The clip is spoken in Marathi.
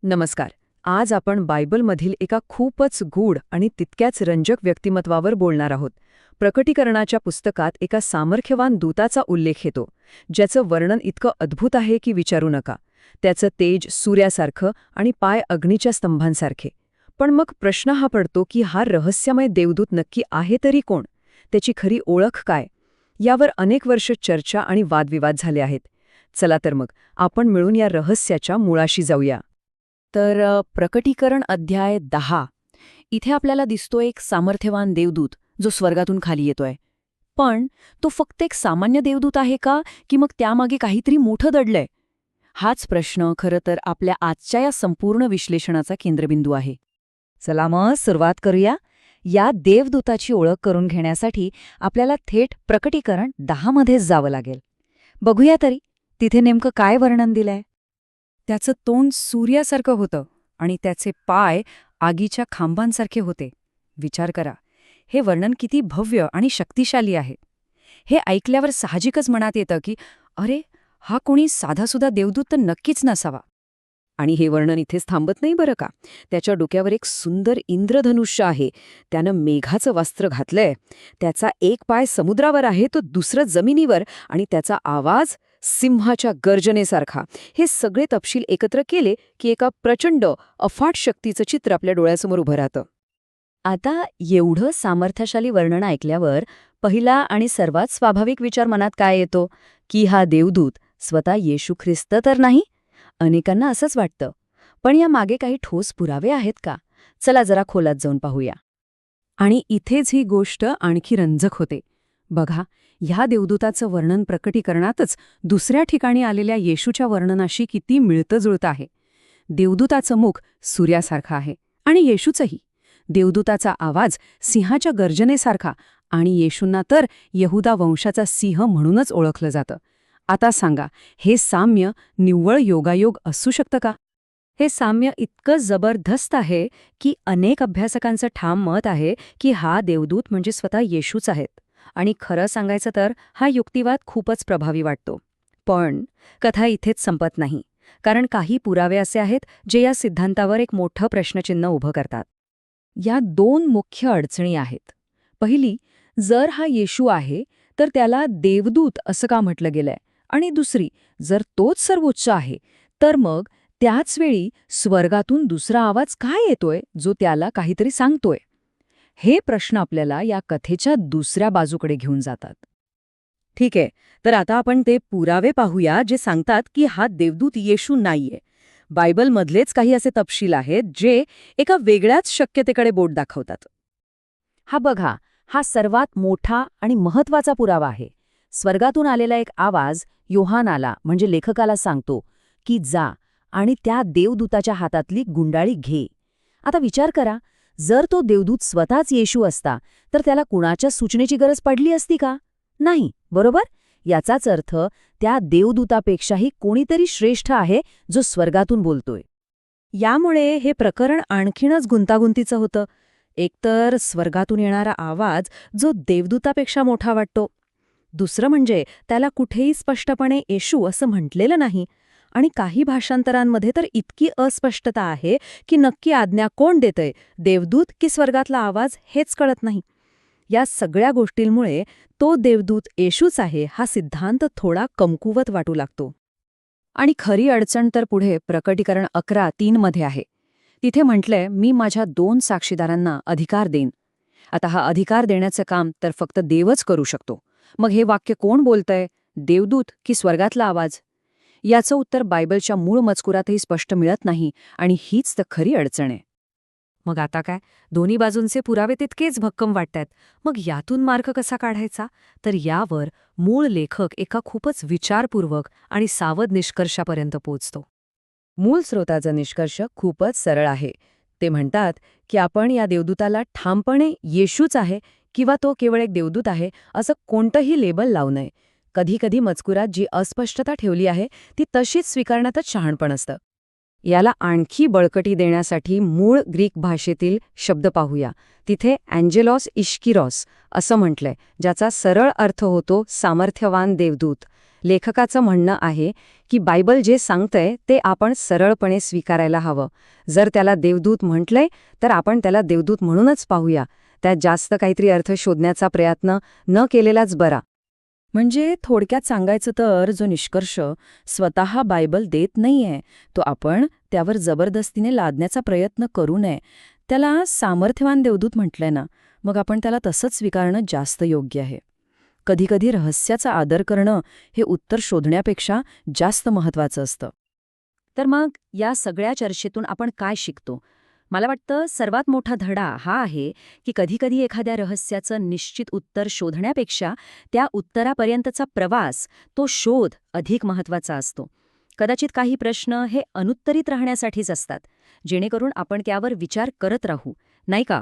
नमस्कार. आज आपण बायबलमधील एका खूपच गूढ आणि तितक्याच रंजक व्यक्तिमत्वावर बोलणार आहोत. प्रकटीकरणाच्या पुस्तकात एका सामर्थ्यवान दूताचा उल्लेख येतो, ज्याचं वर्णन इतकं अद्भुत आहे की विचारू नका. त्याचं तेज सूर्यासारखं आणि पाय अग्नीच्या स्तंभांसारखे. पण मग प्रश्न हा पडतो की हा रहस्यमय देवदूत नक्की आहे तरी कोण? त्याची खरी ओळख काय? यावर अनेक वर्ष चर्चा आणि वादविवाद झाले आहेत. चला तर मग आपण मिळून या रहस्याच्या मुळाशी जाऊया. तर प्रकटीकरण अध्याय 10. इथे आपल्याला दिसतो एक सामर्थ्यवान देवदूत जो स्वर्गातून खाली येतोय. पण तो फक्त एक सामान्य देवदूत आहे का, की मग त्यामागे काहीतरी मोठं दडलंय? हाच प्रश्न खरं तर आपल्या आजच्या या संपूर्ण विश्लेषणाचा केंद्रबिंदू आहे. चला मग सुरुवात करूया. या देवदूताची ओळख करून घेण्यासाठी आपल्याला थेट प्रकटीकरण 10 मध्येच जावं लागेल. बघूया तरी तिथे नेमकं काय वर्णन दिलंय. त्याचं तोंड सूर्यासारखं होतं आणि त्याचे पाय आगीच्या खांबांसारखे होते. विचार करा, हे वर्णन किती भव्य आणि शक्तिशाली आहे. हे ऐकल्यावर साहजिकच मनात येतं की अरे, हा कोणी साधासुधा देवदूत तर नक्कीच नसावा. आणि हे वर्णन इथेच थांबत नाही बरं का. त्याच्या डोक्यावर एक सुंदर इंद्रधनुष्य आहे. त्यानं मेघाचं वस्त्र घातलंय. त्याचा एक पाय समुद्रावर आहे, तो दुसरं जमिनीवर, आणि त्याचा आवाज सिंहाच्या गर्जनेसारखा. हे सगळे तपशील एकत्र केले की एका प्रचंड अफाट शक्तीचं चित्र आपल्या डोळ्यासमोर उभं राहतं. आता एवढं सामर्थ्यशाली वर्णन ऐकल्यावर पहिला आणि सर्वात स्वाभाविक विचार मनात काय येतो की हा देवदूत स्वतः येशू ख्रिस्त तर नाही? अनेकांना असंच वाटतं. पण या मागे काही ठोस पुरावे आहेत का? चला जरा खोलात जाऊन पाहूया. आणि इथेच ही गोष्ट आणखी रंजक होते. बघा, ह्या देवदूताचं वर्णन प्रकटीकरणातच दुसऱ्या ठिकाणी आलेल्या येशूच्या वर्णनाशी किती मिळतं-जुळतं आहे. देवदूताचं मुख सूर्यासारखं आहे आणि येशूचंही. देवदूताचा आवाज सिंहाच्या गर्जनेसारखा आणि येशूंना तर यहुदा वंशाचा सिंह म्हणूनच ओळखलं जातं. आता सांगा, हे साम्य निव्वळ योगायोग असू शकतं का? हे साम्य इतकं जबरदस्त आहे की अनेक अभ्यासकांचं ठाम मत आहे की हा देवदूत म्हणजे स्वतः येशूच आहेत. आणि खरं सांगायचं तर हा युक्तिवाद खूपच प्रभावी वाटतो. पण कथा इथेच संपत नाही, कारण काही पुरावे असे आहेत जे या सिद्धांतावर एक मोठं प्रश्नचिन्ह उभं करतात. या दोन मुख्य अडचणी आहेत. पहिली, जर हा येशू आहे तर त्याला देवदूत असं का म्हटलं गेलंय? आणि दुसरी, जर तोच सर्वोच्च आहे तर मग त्याच वेळी स्वर्गातून दुसरा आवाज काय येतोय जो त्याला काहीतरी सांगतोय? हे प्रश्न आपल्याला या कथेच्या दुसऱ्या बाजूकडे घेऊन जातात. ठीक आहे, तर आता आपण ते पुरावे पाहूया जे सांगतात की हा देवदूत येशू नाहीये. बायबलमधलेच काही असे तपशील आहेत जे एका वेगळ्याच शक्यतेकडे बोट दाखवतात. हा बघा, हा सर्वात मोठा आणि महत्वाचा पुरावा आहे. स्वर्गातून आलेला एक आवाज योहानाला म्हणजे लेखकाला सांगतो की जा आणि त्या देवदूताच्या हातातली गुंडाळी घे. आता विचार करा, जर तो देवदूत स्वतःच येशू असता तर त्याला कुणाच्या सूचनेची गरज पडली असती का? नाही, बरोबर? याचाच अर्थ त्या देवदूतापेक्षाही कोणीतरी श्रेष्ठ आहे जो स्वर्गातून बोलतोय. यामुळे हे प्रकरण आणखीनच गुंतागुंतीचं होतं. एकतर स्वर्गातून येणारा आवाज जो देवदूतापेक्षा मोठा वाटतो. दुसरं म्हणजे त्याला कुठेही स्पष्टपणे येशू असं म्हटलेलं नाही. आणि काही भाषांतरांमध्ये तर इतकी अस्पष्टता आहे की नक्की आज्ञा कोण देतंय, देवदूत की स्वर्गातला आवाज, हेच कळत नाही. या सगळ्या गोष्टींमुळे तो देवदूत येशूच आहे हा सिद्धांत थोडा कमकुवत वाटू लागतो. आणि खरी अडचण तर पुढे प्रकटीकरण 11:3 मध्ये आहे. तिथे म्हटलंय, मी माझ्या 2 साक्षीदारांना अधिकार देईन. आता हा अधिकार देण्याचं काम तर फक्त देवच करू शकतो. मग हे वाक्य कोण बोलतंय, देवदूत की स्वर्गातला आवाज? याचं उत्तर बायबलच्या मूळ मजकुरातही स्पष्ट मिळत नाही आणि हीच तर खरी अडचण आहे. मग आता काय? दोन्ही बाजूंचे पुरावे तितकेच भक्कम वाटतायत. मग यातून मार्ग कसा काढायचा? तर यावर मूळ लेखक एका खूपच विचारपूर्वक आणि सावध निष्कर्षापर्यंत पोहोचतो. मूळ स्रोताचा निष्कर्ष खूपच सरळ आहे. ते म्हणतात की आपण या देवदूताला ठामपणे येशूच आहे किंवा तो केवळ एक देवदूत आहे असं कोणतंही लेबल लावू नये. कधीकधी मजकुरात जी अस्पष्टता ठेवली आहे ती तशीच स्वीकारण्यातच शहाणपण असतं. याला आणखी बळकटी देण्यासाठी मूळ ग्रीक भाषेतील शब्द पाहूया. तिथे अँजेलॉस इश्किरॉस असं म्हटलंय, ज्याचा सरळ अर्थ होतो सामर्थ्यवान देवदूत. लेखकाचं म्हणणं आहे की बायबल जे सांगतंय ते आपण सरळपणे स्वीकारायला हवं. जर त्याला देवदूत म्हटलंय तर आपण त्याला देवदूत म्हणूनच पाहूया. त्यात जास्त काहीतरी अर्थ शोधण्याचा प्रयत्न न केलेलाच बरा. म्हणजे थोडक्यात सांगायचं तर जो निष्कर्ष स्वतः बायबल देत नाहीये तो आपण त्यावर जबरदस्तीने लादण्याचा प्रयत्न करू नये. त्याला सामर्थ्यवान देवदूत म्हटलंय ना, मग आपण त्याला तसंच स्वीकारणं जास्त योग्य आहे. कधीकधी रहस्याचा आदर करणं हे उत्तर शोधण्यापेक्षा जास्त महत्वाचं असतं. तर मग या सगळ्या चर्चेतून आपण काय शिकतो? मला वाटतं सर्वात मोठा धडा हा आहे की कधीकधी एखाद्या रहस्याचं निश्चित उत्तर शोधण्यापेक्षा त्या उत्तरापर्यंतचा प्रवास, तो शोध अधिक महत्त्वाचा असतो. कदाचित काही प्रश्न हे अनुत्तरित राहण्यासाठीच असतात, जेणेकरून आपण त्यावर विचार करत राहू, नाही का?